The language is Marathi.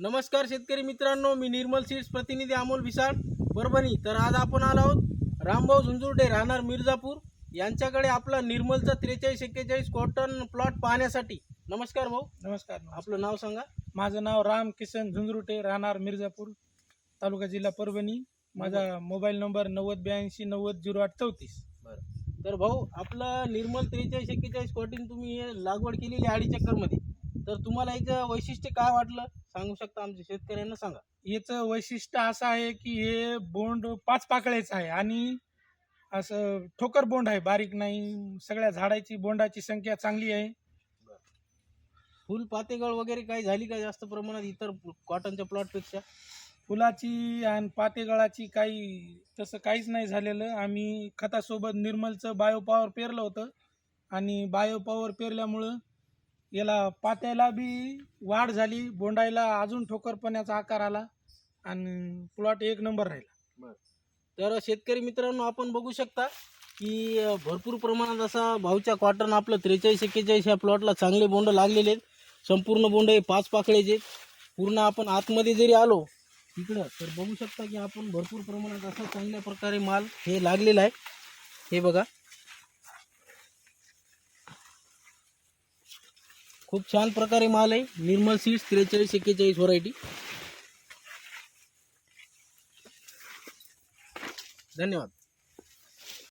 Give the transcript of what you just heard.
नमस्कार शेतकरी मित्रांनो, मी निर्मल सीड्स प्रतिनिधी अमोल विसाळ परभणी। तर आज आपण आलो आहोत रामभाऊ झुंजुर्डे राहणार मिर्जापूर यांच्याकडे आपला निर्मलचा 4341 कॉटन प्लॉट पाहण्यासाठी। नमस्कार भाऊ। नमस्कार। आपलं नाव सांगा। माझं नाव राम किसन झुंजुर्डे राहणार मिर्जापूर तालुका जिल्हा परभणी। माझा मोबाईल नंबर 9082900834। बरं, तर भाऊ आपलं निर्मल 4341 कॉटन तुम्ही लागवड केलेली 2.5 एकरमध्ये, तर तुम्हाला याचं वैशिष्ट्य काय वाटलं सांगू शकता? आमच्या शेतकऱ्यांना सांगा। याचं वैशिष्ट्य असं आहे की हे बोंड 5 पाकळ्याचं आहे आणि असं ठोकर बोंड आहे, बारीक नाही। सगळ्या झाडाची बोंडाची संख्या चांगली आहे। फुल पातेगळ वगैरे काही झाली का जास्त प्रमाणात इतर कॉटनच्या प्लॉटपेक्षा? फुलाची आणि पातेगळाची काही तसं काहीच नाही झालेलं। आम्ही खतासोबत निर्मलचं बायोपॉवर पेरलं होतं आणि बायोपॉवर पेरल्यामुळं याला पात्याला बी वाढ झाली, बोंडायला अजून ठोकरपणाचा आकार आला आणि प्लॉट एक नंबर राहिला। तर शेतकरी मित्रांनो, आपण बघू शकता की भरपूर प्रमाणात असा भाऊच्या कॉटन आपलं 4341 ह्या प्लॉटला चांगले बोंड लागलेले आहेत। संपूर्ण बोंड हे 5 पाकळ्याचे पूर्ण। आपण आतमध्ये जरी आलो इकडं तर बघू शकता की आपण भरपूर प्रमाणात असा चांगल्या प्रकारे माल हे लागलेला आहे। हे बघा, खूप छान प्रकारे माल आहे निर्मल सीड्स 4341 व्हरायटी। धन्यवाद।